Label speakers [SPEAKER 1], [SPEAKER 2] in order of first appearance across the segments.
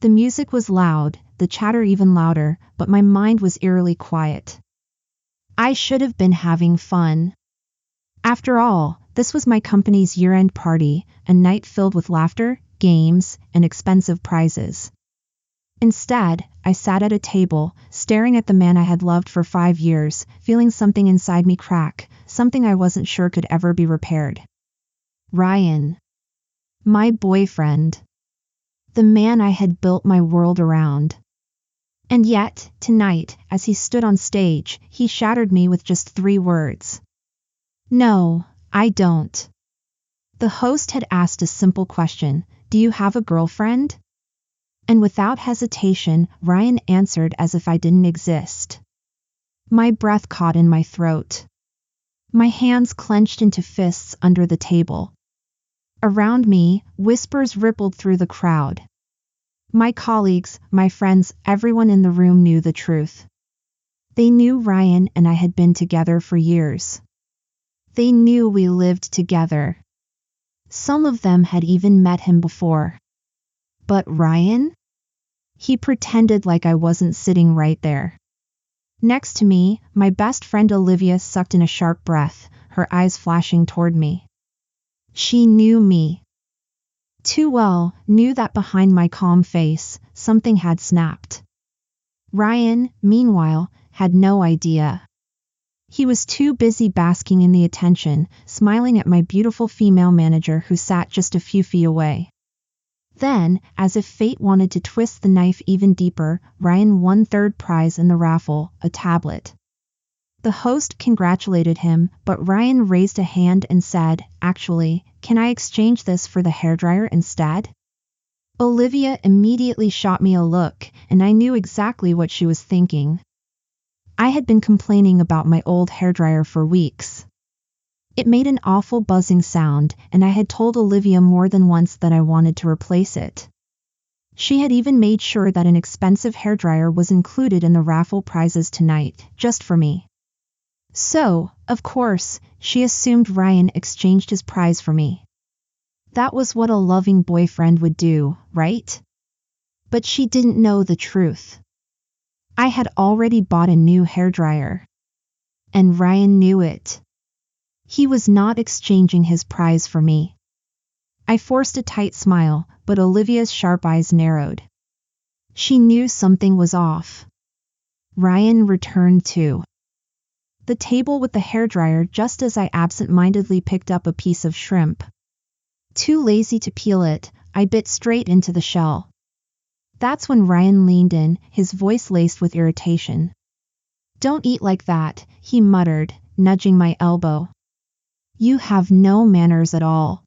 [SPEAKER 1] The music was loud, the chatter even louder, but my mind was eerily quiet. I should have been having fun. After all, this was my company's year-end party, a night filled with laughter, games, and expensive prizes. Instead, I sat at a table, staring at the man I had loved for 5 years, feeling something inside me crack, something I wasn't sure could ever be repaired. Ryan. My boyfriend. The man I had built my world around. And yet, tonight, as he stood on stage, he shattered me with just 3 words. No, I don't. The host had asked a simple question, do you have a girlfriend? And without hesitation, Ryan answered as if I didn't exist. My breath caught in my throat. My hands clenched into fists under the table. Around me, whispers rippled through the crowd. My colleagues, my friends, everyone in the room knew the truth. They knew Ryan and I had been together for years. They knew we lived together. Some of them had even met him before. But Ryan? He pretended like I wasn't sitting right there. Next to me, my best friend Olivia sucked in a sharp breath, her eyes flashing toward me. She knew me. Too well, knew that behind my calm face, something had snapped. Ryan, meanwhile, had no idea. He was too busy basking in the attention, smiling at my beautiful female manager who sat just a few feet away. Then, as if fate wanted to twist the knife even deeper, Ryan won 3rd prize in the raffle, a tablet. The host congratulated him, but Ryan raised a hand and said, actually, can I exchange this for the hairdryer instead? Olivia immediately shot me a look, and I knew exactly what she was thinking. I had been complaining about my old hairdryer for weeks. It made an awful buzzing sound, and I had told Olivia more than once that I wanted to replace it. She had even made sure that an expensive hairdryer was included in the raffle prizes tonight, just for me. So, of course, she assumed Ryan exchanged his prize for me. That was what a loving boyfriend would do, right? But she didn't know the truth. I had already bought a new hairdryer. And Ryan knew it. He was not exchanging his prize for me. I forced a tight smile, but Olivia's sharp eyes narrowed. She knew something was off. Ryan returned to the table with the hairdryer just as I absent-mindedly picked up a piece of shrimp. Too lazy to peel it, I bit straight into the shell. That's when Ryan leaned in, his voice laced with irritation. Don't eat like that, he muttered, nudging my elbow. You have no manners at all.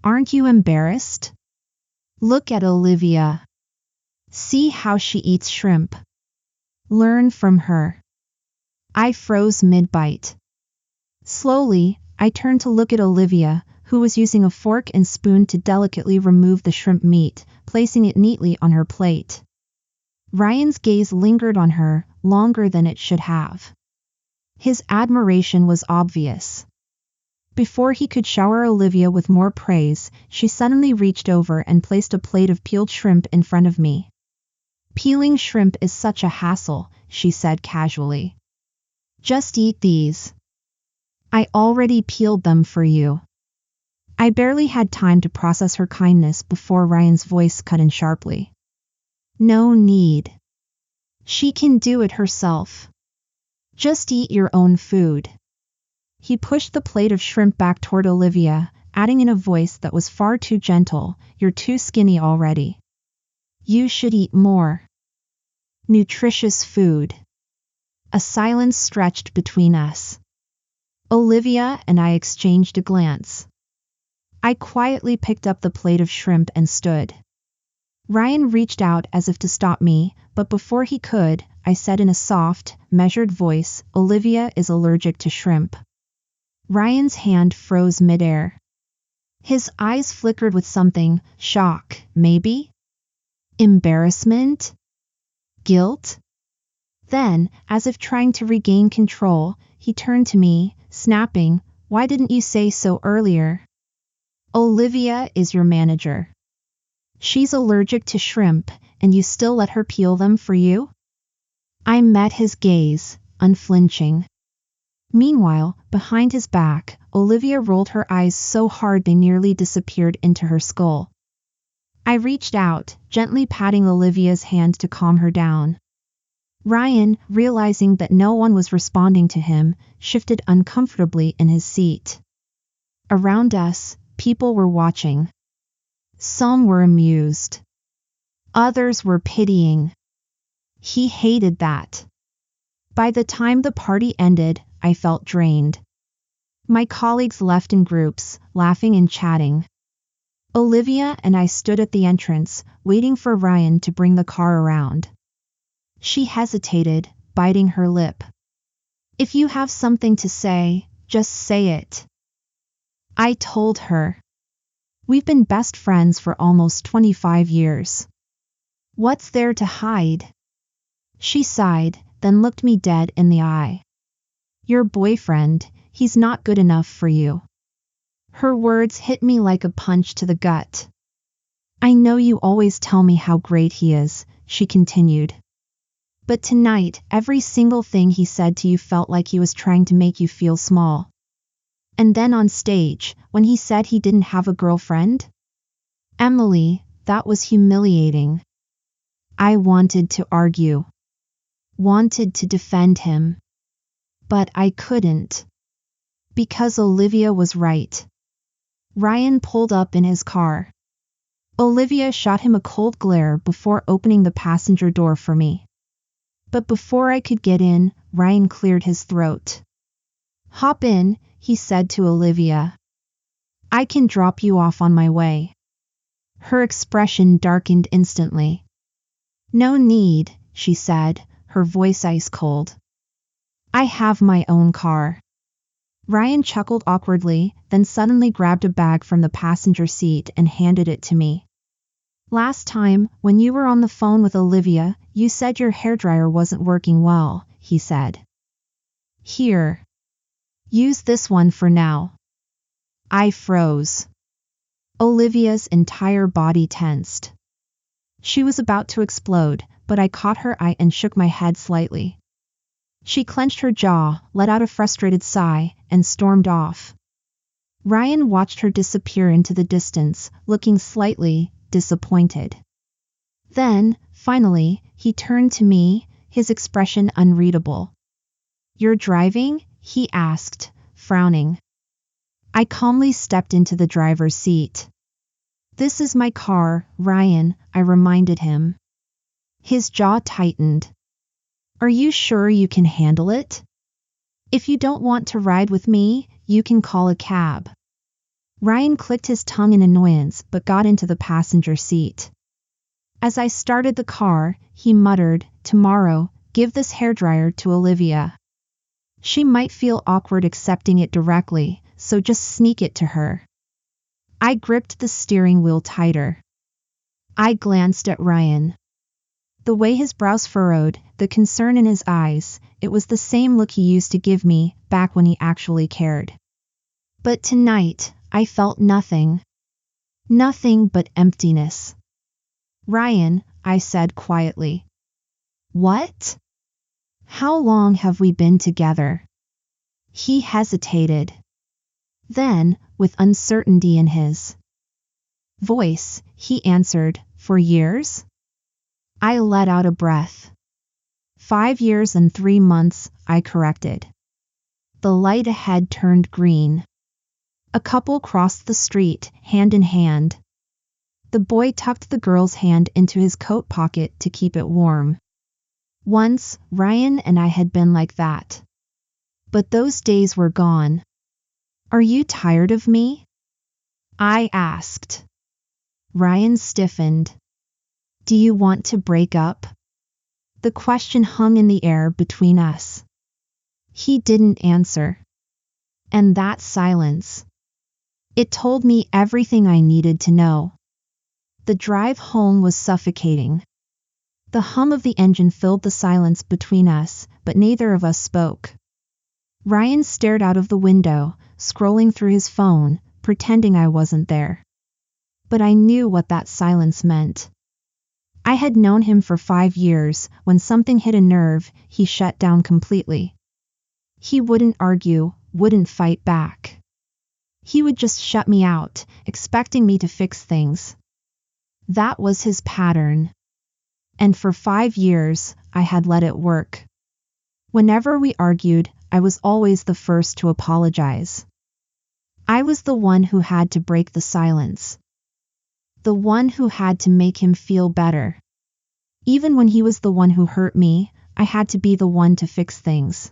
[SPEAKER 1] Aren't you embarrassed? Look at Olivia. See how she eats shrimp. Learn from her. I froze mid-bite. Slowly, I turned to look at Olivia, who was using a fork and spoon to delicately remove the shrimp meat, placing it neatly on her plate. Ryan's gaze lingered on her, longer than it should have. His admiration was obvious. Before he could shower Olivia with more praise, she suddenly reached over and placed a plate of peeled shrimp in front of me. Peeling shrimp is such a hassle, she said casually. Just eat these. I already peeled them for you. I barely had time to process her kindness before Ryan's voice cut in sharply. No need. She can do it herself. Just eat your own food. He pushed the plate of shrimp back toward Olivia, adding in a voice that was far too gentle, you're too skinny already. You should eat more. Nutritious food. A silence stretched between us. Olivia and I exchanged a glance. I quietly picked up the plate of shrimp and stood. Ryan reached out as if to stop me, but before he could, I said in a soft, measured voice, Olivia is allergic to shrimp. Ryan's hand froze midair. His eyes flickered with something, shock, maybe? Embarrassment? Guilt? Then, as if trying to regain control, he turned to me, snapping, why didn't you say so earlier? Olivia is your manager. She's allergic to shrimp, and you still let her peel them for you? I met his gaze, unflinching. Meanwhile, behind his back, Olivia rolled her eyes so hard they nearly disappeared into her skull. I reached out, gently patting Olivia's hand to calm her down. Ryan, realizing that no one was responding to him, shifted uncomfortably in his seat. Around us, people were watching. Some were amused. Others were pitying. He hated that. By the time the party ended, I felt drained. My colleagues left in groups, laughing and chatting. Olivia and I stood at the entrance, waiting for Ryan to bring the car around. She hesitated, biting her lip. If you have something to say, just say it. I told her. We've been best friends for almost 25 years. What's there to hide? She sighed, then looked me dead in the eye. Your boyfriend, he's not good enough for you. Her words hit me like a punch to the gut. I know you always tell me how great he is, she continued. But tonight, every single thing he said to you felt like he was trying to make you feel small. And then on stage, when he said he didn't have a girlfriend? Emily, that was humiliating. I wanted to argue. Wanted to defend him. But I couldn't. Because Olivia was right. Ryan pulled up in his car. Olivia shot him a cold glare before opening the passenger door for me. But before I could get in, Ryan cleared his throat. Hop in, he said to Olivia. I can drop you off on my way. Her expression darkened instantly. No need, she said, her voice ice cold. I have my own car. Ryan chuckled awkwardly, then suddenly grabbed a bag from the passenger seat and handed it to me. Last time, when you were on the phone with Olivia, you said your hairdryer wasn't working well, he said. Here. Use this one for now. I froze. Olivia's entire body tensed. She was about to explode, but I caught her eye and shook my head slightly. She clenched her jaw, let out a frustrated sigh, and stormed off. Ryan watched her disappear into the distance, looking slightly disappointed. Then, finally, he turned to me, his expression unreadable. You're driving? He asked, frowning. I calmly stepped into the driver's seat. This is my car, Ryan, I reminded him. His jaw tightened. Are you sure you can handle it? If you don't want to ride with me, you can call a cab. Ryan clicked his tongue in annoyance but got into the passenger seat. As I started the car, he muttered, Tomorrow, give this hairdryer to Olivia. She might feel awkward accepting it directly, so just sneak it to her. I gripped the steering wheel tighter. I glanced at Ryan. The way his brows furrowed, the concern in his eyes, it was the same look he used to give me back when he actually cared. But tonight, I felt nothing. Nothing but emptiness. Ryan, I said quietly. What? How long have we been together? He hesitated. Then, with uncertainty in his voice, he answered, For years? I let out a breath. 5 years and 3 months, I corrected. The light ahead turned green. A couple crossed the street, hand in hand. The boy tucked the girl's hand into his coat pocket to keep it warm. Once, Ryan and I had been like that. But those days were gone. Are you tired of me? I asked. Ryan stiffened. Do you want to break up? The question hung in the air between us. He didn't answer. And that silence. It told me everything I needed to know. The drive home was suffocating. The hum of the engine filled the silence between us, but neither of us spoke. Ryan stared out of the window, scrolling through his phone, pretending I wasn't there. but I knew what that silence meant. I had known him for 5 years. When something hit a nerve, he shut down completely. He wouldn't argue, wouldn't fight back. He would just shut me out, expecting me to fix things. That was his pattern. And for 5 years, I had let it work. Whenever we argued, I was always the first to apologize. I was the one who had to break the silence. The one who had to make him feel better. Even when he was the one who hurt me, I had to be the one to fix things.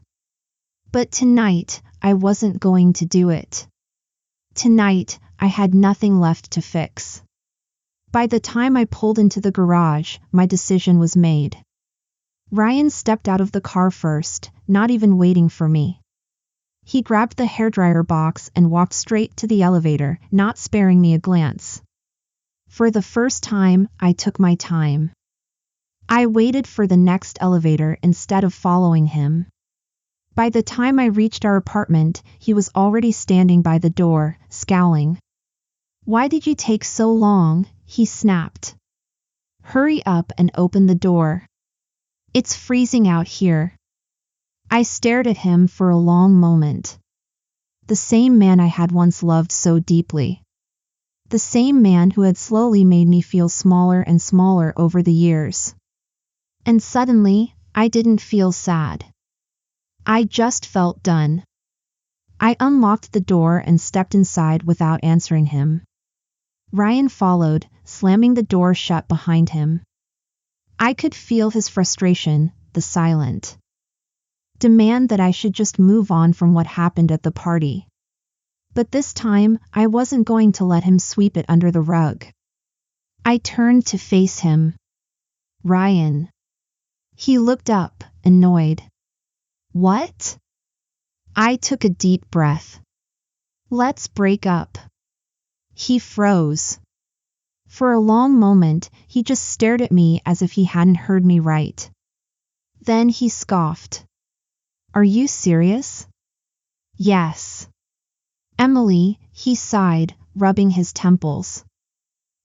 [SPEAKER 1] But tonight, I wasn't going to do it. Tonight, I had nothing left to fix. By the time I pulled into the garage, my decision was made. Ryan stepped out of the car first, not even waiting for me. He grabbed the hairdryer box and walked straight to the elevator, not sparing me a glance. For the first time, I took my time. I waited for the next elevator instead of following him. By the time I reached our apartment, he was already standing by the door, scowling. "Why did you take so long?" he snapped. "Hurry up and open the door. It's freezing out here." I stared at him for a long moment. The same man I had once loved so deeply. The same man who had slowly made me feel smaller and smaller over the years. And suddenly, I didn't feel sad. I just felt done. I unlocked the door and stepped inside without answering him. Ryan followed, slamming the door shut behind him. I could feel his frustration, the silent demand that I should just move on from what happened at the party. But this time, I wasn't going to let him sweep it under the rug. I turned to face him. "Ryan." He looked up, annoyed. "What?" I took a deep breath. "Let's break up." He froze. For a long moment, he just stared at me as if he hadn't heard me right. Then he scoffed. "Are you serious?" "Yes." "Emily," he sighed, rubbing his temples.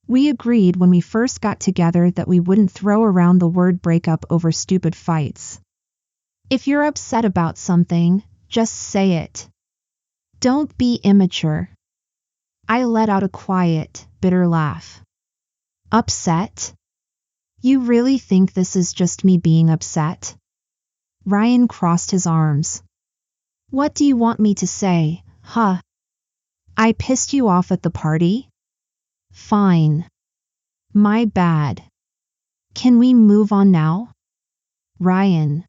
[SPEAKER 1] "We agreed when we first got together that we wouldn't throw around the word breakup over stupid fights. If you're upset about something, just say it. Don't be immature." I let out a quiet, bitter laugh. "Upset? You really think this is just me being upset?" Ryan crossed his arms. "What do you want me to say, huh? I pissed you off at the party? Fine. My bad. Can we move on now?" "Ryan."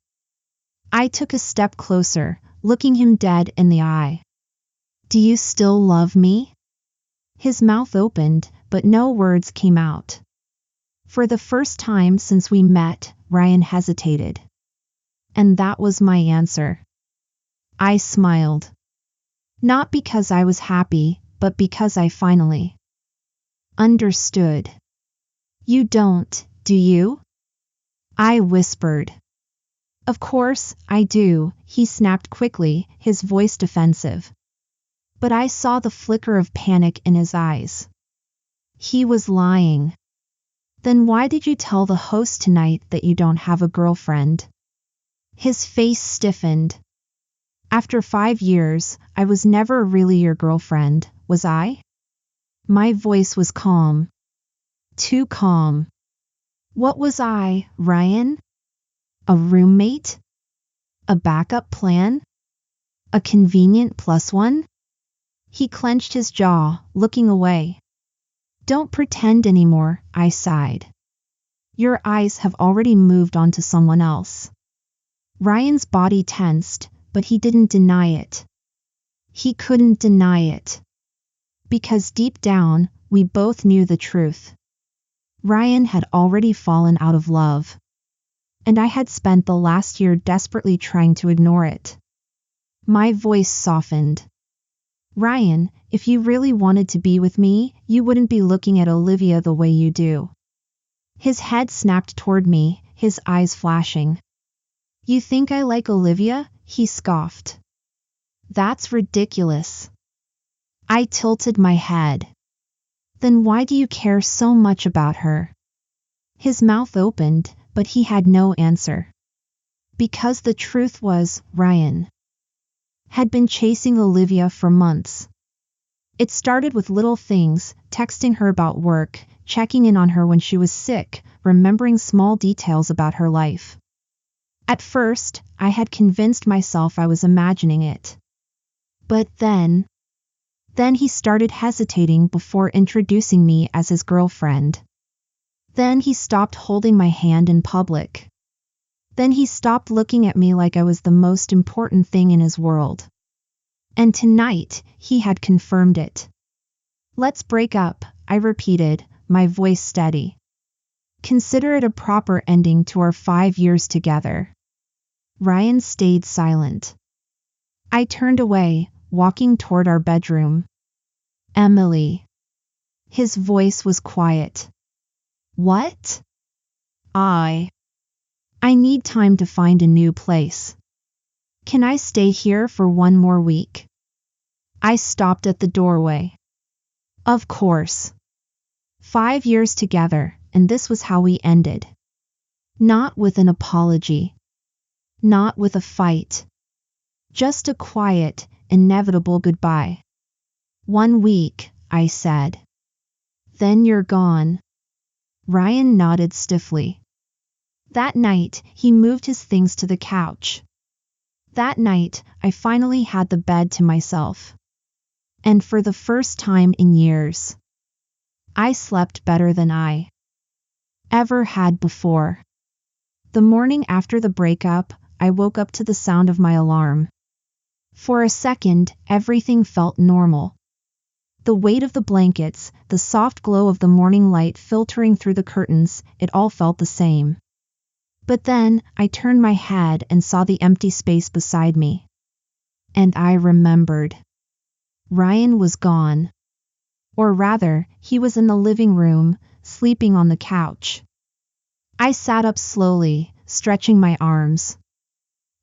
[SPEAKER 1] I took a step closer, looking him dead in the eye. "Do you still love me?" His mouth opened, but no words came out. For the first time since we met, Ryan hesitated. And that was my answer. I smiled. Not because I was happy, but because I finally understood. "You don't, do you?" I whispered. "Of course, I do," he snapped quickly, his voice defensive. But I saw the flicker of panic in his eyes. He was lying. "Then why did you tell the host tonight that you don't have a girlfriend?" His face stiffened. "After 5 years, I was never really your girlfriend, was I?" My voice was calm. Too calm. "What was I, Ryan? A roommate? A backup plan? A convenient plus one?" He clenched his jaw, looking away. "Don't pretend anymore," I sighed. "Your eyes have already moved on to someone else." Ryan's body tensed, but he didn't deny it. He couldn't deny it. Because deep down, we both knew the truth. Ryan had already fallen out of love. And I had spent the last year desperately trying to ignore it. My voice softened. "Ryan, if you really wanted to be with me, you wouldn't be looking at Olivia the way you do." His head snapped toward me, his eyes flashing. "You think I like Olivia?" he scoffed. "That's ridiculous." I tilted my head. Then why do you care so much about her? His mouth opened, but he had no answer. Because the truth was, Ryan had been chasing Olivia for months. It started with little things, texting her about work, checking in on her when she was sick, remembering small details about her life. At first, I had convinced myself I was imagining it. But then he started hesitating before introducing me as his girlfriend. Then he stopped holding my hand in public. Then he stopped looking at me like I was the most important thing in his world. And tonight, he had confirmed it. Let's break up, I repeated, my voice steady. Consider it a proper ending to our 5 years together. Ryan stayed silent. I turned away, walking toward our bedroom. Emily. His voice was quiet. What? I need time to find a new place. Can I stay here for 1 more week? I stopped at the doorway. Of course. 5 years together, and this was how we ended. Not with an apology. Not with a fight. Just a quiet, inevitable goodbye. 1 week, I said. Then you're gone. Ryan nodded stiffly. That night, he moved his things to the couch. That night, I finally had the bed to myself. And for the first time in years, I slept better than I ever had before. The morning after the breakup, I woke up to the sound of my alarm. For a second, everything felt normal. The weight of the blankets, the soft glow of the morning light filtering through the curtains, it all felt the same. But then, I turned my head and saw the empty space beside me. And I remembered. Ryan was gone. Or rather, he was in the living room, sleeping on the couch. I sat up slowly, stretching my arms.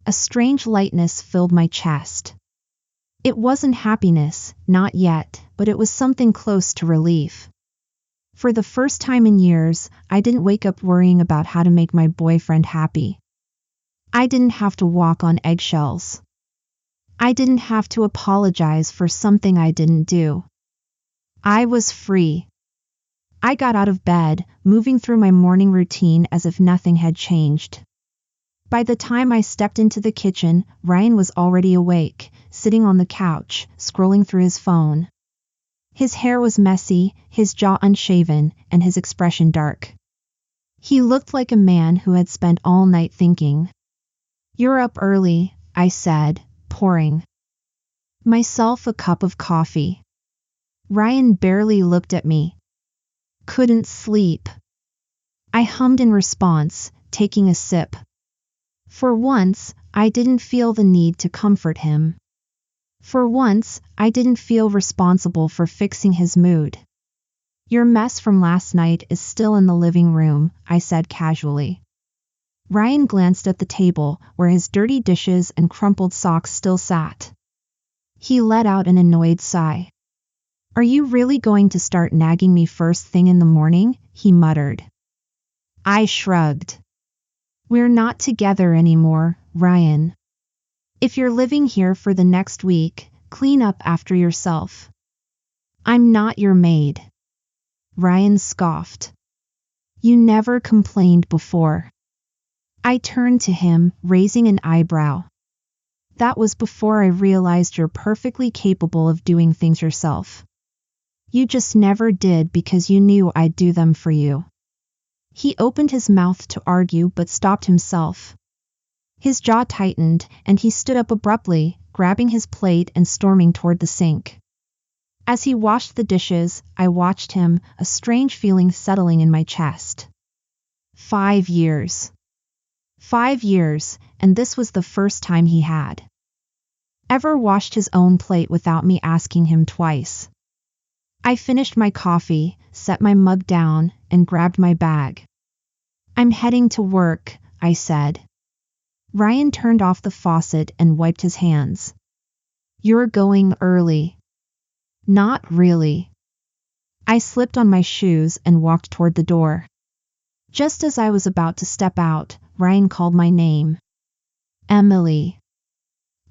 [SPEAKER 1] A strange lightness filled my chest. It wasn't happiness, not yet, but it was something close to relief. For the first time in years, I didn't wake up worrying about how to make my boyfriend happy. I didn't have to walk on eggshells. I didn't have to apologize for something I didn't do. I was free. I got out of bed, moving through my morning routine as if nothing had changed. By the time I stepped into the kitchen, Ryan was already awake, sitting on the couch, scrolling through his phone. His hair was messy, his jaw unshaven, and his expression dark. He looked like a man who had spent all night thinking. You're up early, I said, pouring myself a cup of coffee. Ryan barely looked at me. Couldn't sleep. I hummed in response, taking a sip. For once, I didn't feel the need to comfort him. For once, I didn't feel responsible for fixing his mood. Your mess from last night is still in the living room, I said casually. Ryan glanced at the table, where his dirty dishes and crumpled socks still sat. He let out an annoyed sigh. Are you really going to start nagging me first thing in the morning? He muttered. I shrugged. We're not together anymore, Ryan. If you're living here for the next week, clean up after yourself. I'm not your maid. Ryan scoffed. You never complained before. I turned to him, raising an eyebrow. That was before I realized you're perfectly capable of doing things yourself. You just never did because you knew I'd do them for you. He opened his mouth to argue but stopped himself. His jaw tightened, and he stood up abruptly, grabbing his plate and storming toward the sink. As he washed the dishes, I watched him, a strange feeling settling in my chest. 5 years. 5 years, and this was the first time he had ever washed his own plate without me asking him twice. I finished my coffee, set my mug down, and grabbed my bag. I'm heading to work, I said. Ryan turned off the faucet and wiped his hands. You're going early. Not really. I slipped on my shoes and walked toward the door. Just as I was about to step out, Ryan called my name. Emily.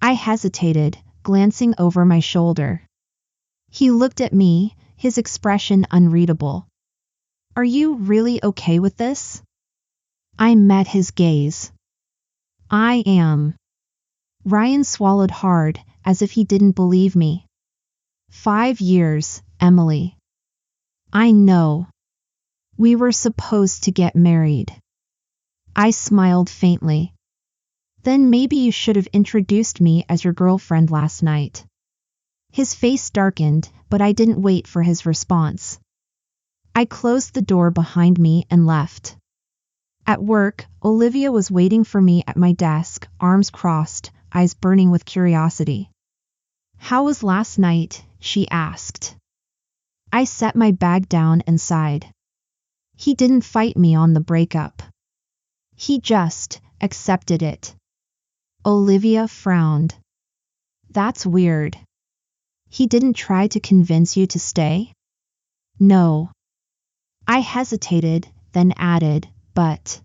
[SPEAKER 1] I hesitated, glancing over my shoulder. He looked at me, his expression unreadable. Are you really okay with this? I met his gaze. I am. Ryan swallowed hard, as if he didn't believe me. 5 years, Emily. I know. We were supposed to get married. I smiled faintly. Then maybe you should have introduced me as your girlfriend last night. His face darkened, but I didn't wait for his response. I closed the door behind me and left. At work, Olivia was waiting for me at my desk, arms crossed, eyes burning with curiosity. How was last night? She asked. I set my bag down and sighed. He didn't fight me on the breakup. He just accepted it. Olivia frowned. That's weird. He didn't try to convince you to stay? No. I hesitated, then added, but...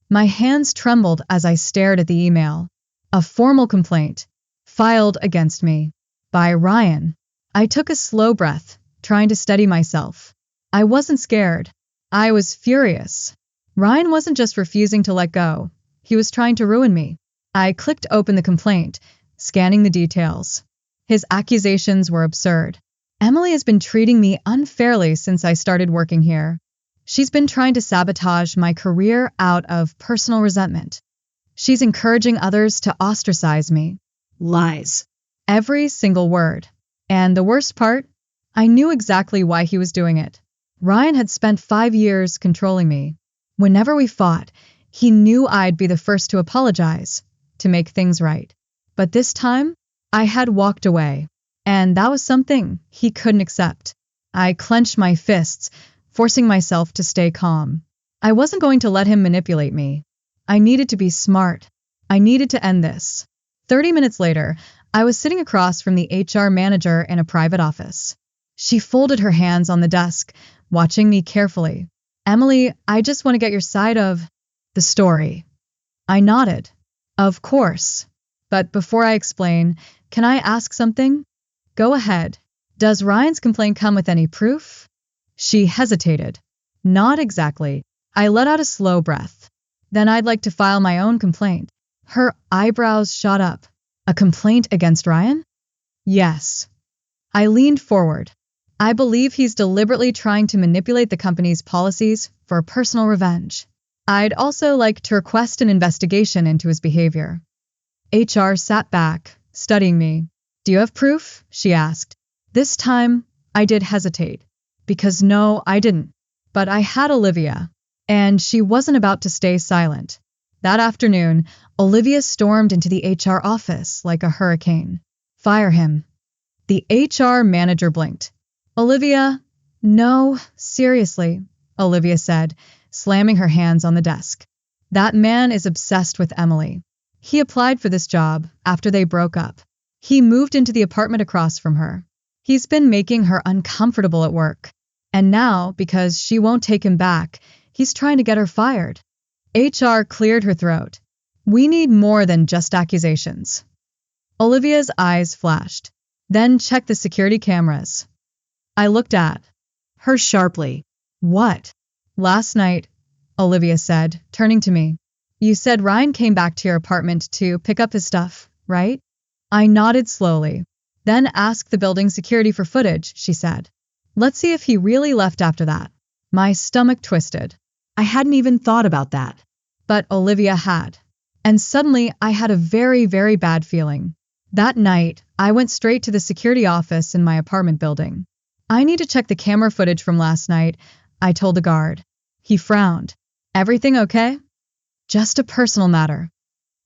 [SPEAKER 2] My hands trembled as I stared at the email. A formal complaint, filed against me, by Ryan. I took a slow breath, trying to steady myself. I wasn't scared. I was furious. Ryan wasn't just refusing to let go. He was trying to ruin me. I clicked open the complaint, scanning the details. His accusations were absurd. Emily has been treating me unfairly since I started working here. She's been trying to sabotage my career out of personal resentment. She's encouraging others to ostracize me. Lies. Every single word. And the worst part, I knew exactly why he was doing it. Ryan had spent 5 years controlling me. Whenever we fought, he knew I'd be the first to apologize, to make things right. But this time, I had walked away. And that was something he couldn't accept. I clenched my fists, forcing myself to stay calm. I wasn't going to let him manipulate me. I needed to be smart. I needed to end this. 30 minutes later, I was sitting across from the HR manager in a private office. She folded her hands on the desk, watching me carefully. Emily, I just want to get your side of the story. I nodded. Of course. But before I explain, can I ask something? Go ahead. Does Ryan's complaint come with any proof? She hesitated. Not exactly. I let out a slow breath. Then I'd like to file my own complaint. Her eyebrows shot up. A complaint against Ryan? Yes. I leaned forward. I believe he's deliberately trying to manipulate the company's policies for personal revenge. I'd also like to request an investigation into his behavior. HR sat back, studying me. Do you have proof? She asked. This time, I did hesitate. Because no, I didn't. But I had Olivia. And she wasn't about to stay silent. That afternoon, Olivia stormed into the HR office like a hurricane. Fire him. The HR manager blinked. Olivia, no, seriously, Olivia said, slamming her hands on the desk. That man is obsessed with Emily. He applied for this job after they broke up. He moved into the apartment across from her. He's been making her uncomfortable at work. And now, because she won't take him back, he's trying to get her fired. HR cleared her throat. We need more than just accusations. Olivia's eyes flashed. Then check the security cameras. I looked at her sharply. What? Last night, Olivia said, turning to me. You said Ryan came back to your apartment to pick up his stuff, right? I nodded slowly. Then ask the building security for footage, she said. Let's see if he really left after that. My stomach twisted. I hadn't even thought about that. But Olivia had. And suddenly I had a very, very bad feeling. That night, I went straight to the security office in my apartment building. I need to check the camera footage from last night, I told the guard. He frowned. Everything okay? Just a personal matter.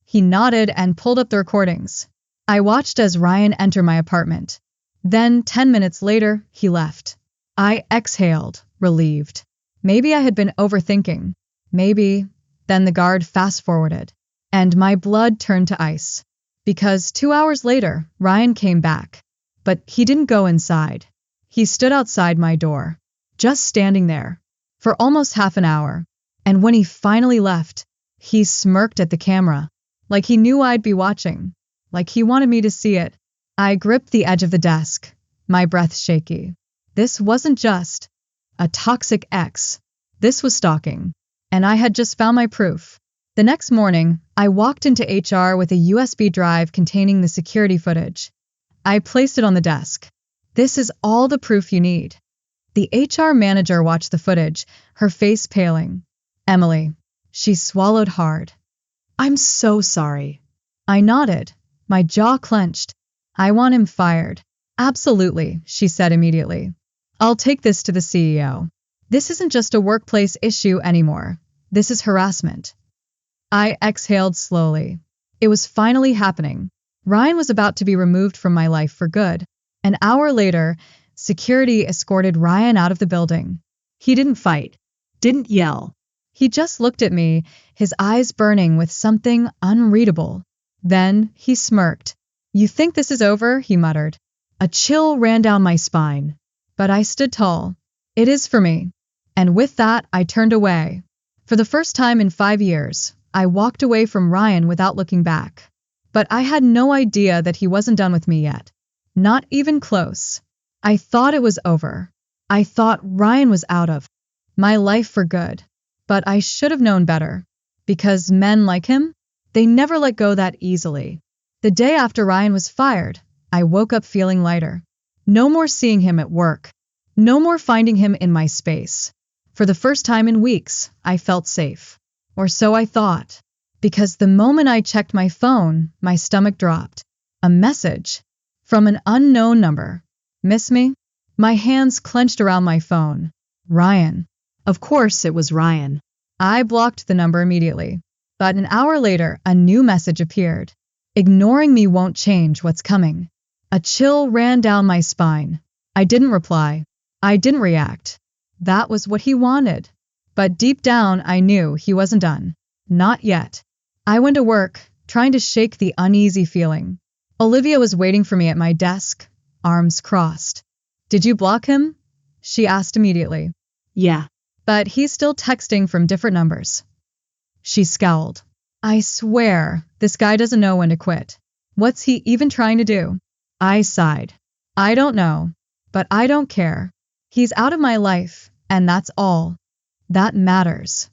[SPEAKER 2] He nodded and pulled up the recordings. I watched as Ryan entered my apartment. Then, 10 minutes later, he left. I exhaled, relieved. Maybe I had been overthinking. Maybe. Then the guard fast-forwarded. And my blood turned to ice. Because 2 hours later, Ryan came back. But he didn't go inside. He stood outside my door, just standing there, for almost half an hour. And when he finally left, he smirked at the camera, like he knew I'd be watching, like he wanted me to see it. I gripped the edge of the desk, my breath shaky. This wasn't just a toxic ex. This was stalking. And I had just found my proof. The next morning, I walked into HR with a USB drive containing the security footage. I placed it on the desk. This is all the proof you need. The HR manager watched the footage, her face paling. Emily. She swallowed hard. I'm so sorry. I nodded, my jaw clenched. I want him fired. Absolutely, she said immediately. I'll take this to the CEO. This isn't just a workplace issue anymore. This is harassment. I exhaled slowly. It was finally happening. Ryan was about to be removed from my life for good. An hour later, security escorted Ryan out of the building. He didn't fight, didn't yell. He just looked at me, his eyes burning with something unreadable. Then he smirked. You think this is over? He muttered. A chill ran down my spine. But I stood tall. It is for me. And with that, I turned away. For the first time in 5 years, I walked away from Ryan without looking back. But I had no idea that he wasn't done with me yet. Not even close. I thought it was over. I thought Ryan was out of my life for good. But I should have known better. Because men like him, they never let go that easily. The day after Ryan was fired, I woke up feeling lighter. No more seeing him at work. No more finding him in my space. For the first time in weeks, I felt safe. Or so I thought. Because the moment I checked my phone, my stomach dropped. A message. From an unknown number. Miss me? My hands clenched around my phone. Ryan. Of course it was Ryan. I blocked the number immediately. But an hour later, a new message appeared. Ignoring me won't change what's coming. A chill ran down my spine. I didn't reply. I didn't react. That was what he wanted. But deep down, I knew he wasn't done. Not yet. I went to work, trying to shake the uneasy feeling. Olivia was waiting for me at my desk, arms crossed. Did you block him? She asked immediately. Yeah. But he's still texting from different numbers. She scowled. I swear, this guy doesn't know when to quit. What's he even trying to do? I sighed. I don't know. But I don't care. He's out of my life, and that's all. That matters.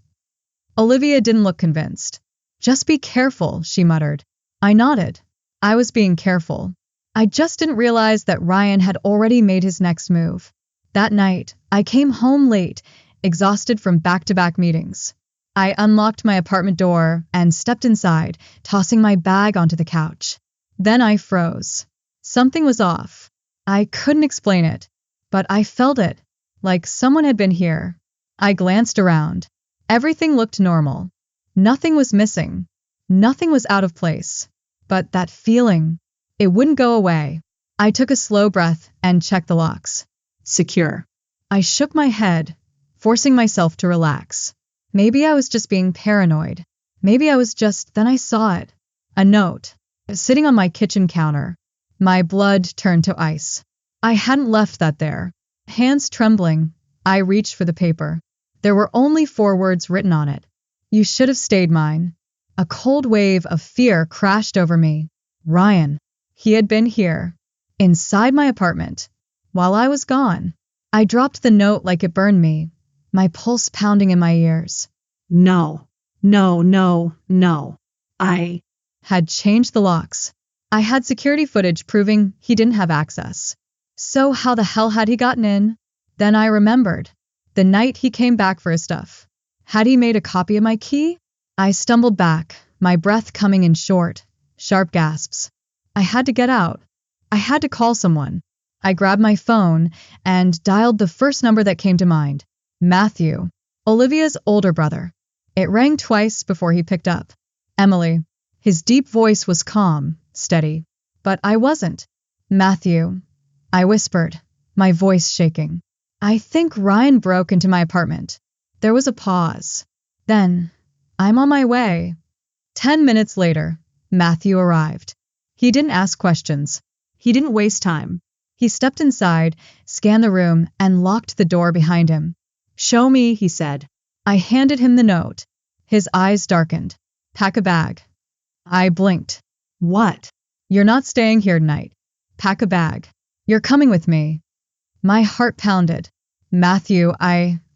[SPEAKER 2] Olivia didn't look convinced. Just be careful, she muttered. I nodded. I was being careful. I just didn't realize that Ryan had already made his next move. That night, I came home late, exhausted from back-to-back meetings. I unlocked my apartment door and stepped inside, tossing my bag onto the couch. Then I froze. Something was off. I couldn't explain it, but I felt it, like someone had been here. I glanced around. Everything looked normal. Nothing was missing. Nothing was out of place. But that feeling, it wouldn't go away. I took a slow breath and checked the locks. Secure. I shook my head, forcing myself to relax. Maybe I was just being paranoid. Maybe I was just... Then I saw it. A note. Sitting on my kitchen counter. My blood turned to ice. I hadn't left that there. Hands trembling, I reached for the paper. There were only 4 words written on it. You should have stayed mine. A cold wave of fear crashed over me. Ryan. He had been here. Inside my apartment. While I was gone. I dropped the note like it burned me. My pulse pounding in my ears. No. No, no, no. I had changed the locks. I had security footage proving he didn't have access. So how the hell had he gotten in? Then I remembered. The night he came back for his stuff. Had he made a copy of my key? I stumbled back, my breath coming in short, sharp gasps. I had to get out. I had to call someone. I grabbed my phone and dialed the first number that came to mind. Matthew, Olivia's older brother. It rang twice before he picked up. Emily. His deep voice was calm, steady. But I wasn't. Matthew. I whispered, my voice shaking. I think Ryan broke into my apartment. There was a pause. Then, I'm on my way. 10 minutes later, Matthew arrived. He didn't ask questions. He didn't waste time. He stepped inside, scanned the room, and locked the door behind him. "Show me," he said. I handed him the note. His eyes darkened. "Pack a bag." I blinked. "What?" "You're not staying here tonight. Pack a bag. You're coming with me." My heart pounded. "Matthew,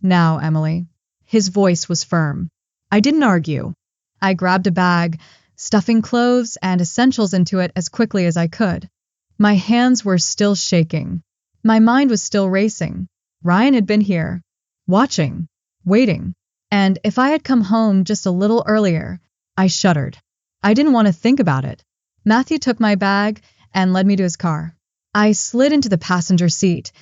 [SPEAKER 2] Now, Emily." His voice was firm. I didn't argue. I grabbed a bag, stuffing clothes and essentials into it as quickly as I could. My hands were still shaking. My mind was still racing. Ryan had been here, watching, waiting. And if I had come home just a little earlier, I shuddered. I didn't want to think about it. Matthew took my bag and led me to his car. I slid into the passenger seat,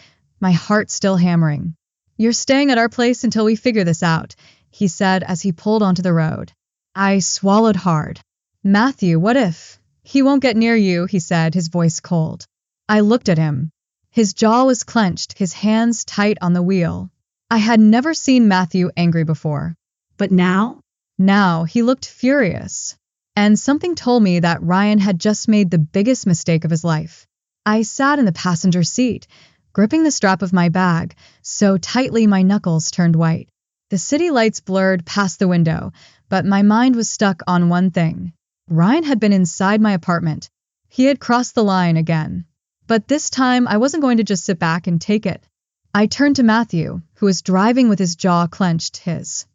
[SPEAKER 2] my heart still hammering. "You're staying at our place until we figure this out," he said as he pulled onto the road. I swallowed hard. "Matthew, what if?" "He won't get near you," he said, his voice cold. I looked at him. His jaw was clenched, his hands tight on the wheel. I had never seen Matthew angry before. But now? Now, he looked furious. And something told me that Ryan had just made the biggest mistake of his life. I sat in the passenger seat, gripping the strap of my bag so tightly my knuckles turned white. The city lights blurred past the window, but my mind was stuck on one thing. Ryan had been inside my apartment. He had crossed the line again. But this time, I wasn't going to just sit back and take it. I turned to Matthew, who was driving with his jaw clenched, his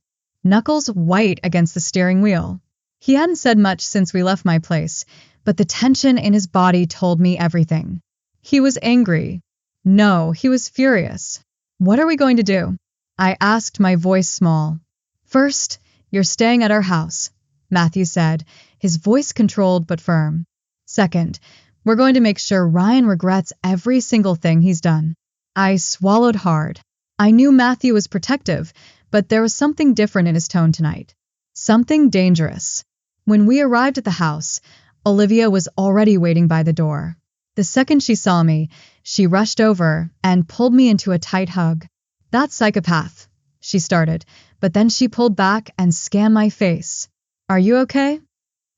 [SPEAKER 2] knuckles white against the steering wheel. He hadn't said much since we left my place, but the tension in his body told me everything. He was angry. No, he was furious. "What are we going to do?" I asked, my voice small. "First, you're staying at our house," Matthew said, his voice controlled but firm. "Second, we're going to make sure Ryan regrets every single thing he's done." I swallowed hard. I knew Matthew was protective, but there was something different in his tone tonight. Something dangerous. When we arrived at the house, Olivia was already waiting by the door. The second she saw me, she rushed over and pulled me into a tight hug. "That psychopath," she started, but then she pulled back and scanned my face. "Are you okay?"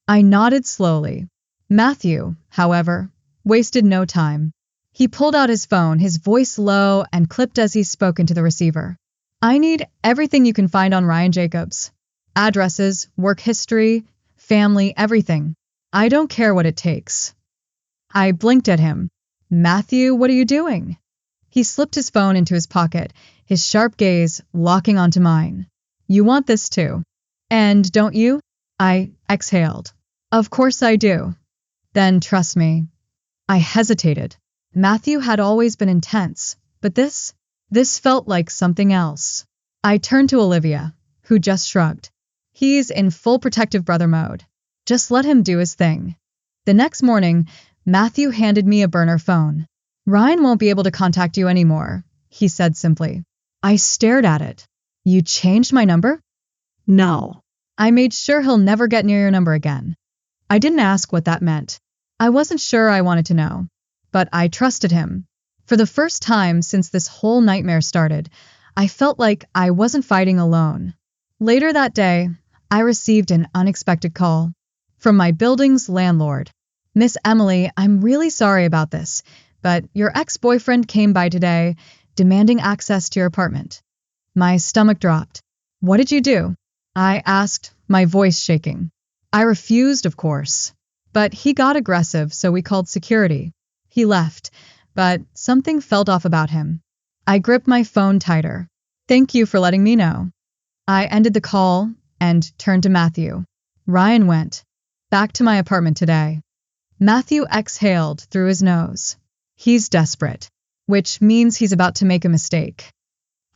[SPEAKER 2] I nodded slowly. Matthew, however, wasted no time. He pulled out his phone, his voice low and clipped as he spoke into the receiver. "I need everything you can find on Ryan Jacobs. Addresses, work history, family, everything. I don't care what it takes." I blinked at him. "Matthew, what are you doing?" He slipped his phone into his pocket, his sharp gaze locking onto mine. "You want this too. And don't you?" I exhaled. "Of course I do." "Then trust me." I hesitated. Matthew had always been intense, but this felt like something else. I turned to Olivia, who just shrugged. "He's in full protective brother mode. Just let him do his thing." The next morning, Matthew handed me a burner phone. "Ryan won't be able to contact you anymore," he said simply. I stared at it. "You changed my number?" "No. I made sure he'll never get near your number again." I didn't ask what that meant. I wasn't sure I wanted to know. But I trusted him. For the first time since this whole nightmare started, I felt like I wasn't fighting alone. Later that day, I received an unexpected call from my building's landlord. "Miss Emily, I'm really sorry about this, but your ex-boyfriend came by today, demanding access to your apartment." My stomach dropped. "What did you do?" I asked, my voice shaking. I refused, of course. But he got aggressive, so we called security. He left, but something felt off about him. I gripped my phone tighter. "Thank you for letting me know." I ended the call and turned to Matthew. "Ryan went back to my apartment today." Matthew exhaled through his nose. "He's desperate, which means he's about to make a mistake."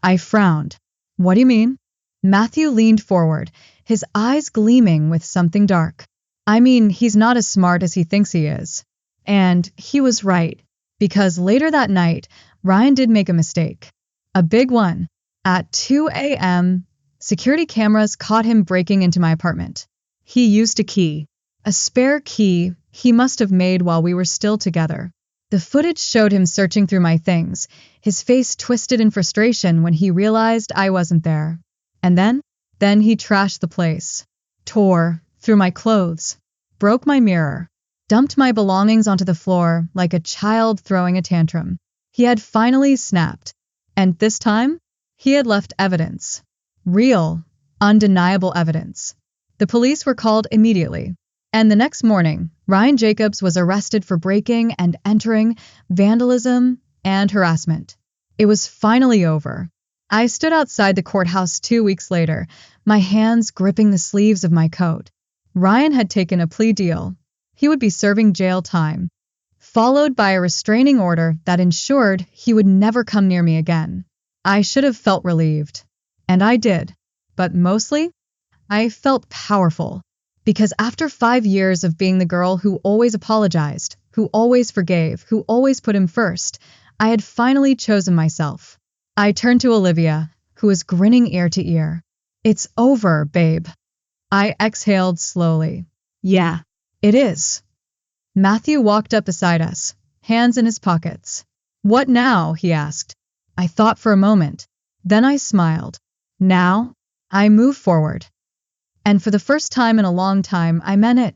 [SPEAKER 2] I frowned. "What do you mean?" Matthew leaned forward, his eyes gleaming with something dark. "I mean, he's not as smart as he thinks he is." And he was right, because later that night, Ryan did make a mistake. A big one. At 2 a.m., security cameras caught him breaking into my apartment. He used a key. A spare key he must have made while we were still together. The footage showed him searching through my things, his face twisted in frustration when he realized I wasn't there. And then he trashed the place. Tore through my clothes. Broke my mirror. Dumped my belongings onto the floor like a child throwing a tantrum. He had finally snapped. And this time, he had left evidence. Real, undeniable evidence. The police were called immediately. And the next morning, Ryan Jacobs was arrested for breaking and entering, vandalism, and harassment. It was finally over. I stood outside the courthouse 2 weeks later, my hands gripping the sleeves of my coat. Ryan had taken a plea deal. He would be serving jail time, followed by a restraining order that ensured he would never come near me again. I should have felt relieved. And I did. But mostly, I felt powerful. Because after 5 years of being the girl who always apologized, who always forgave, who always put him first, I had finally chosen myself. I turned to Olivia, who was grinning ear to ear. It's over, babe. I exhaled slowly. Yeah, it is. Matthew walked up beside us, hands in his pockets. What now? He asked. I thought for a moment. Then I smiled. Now, I moved forward. And for the first time in a long time, I meant it.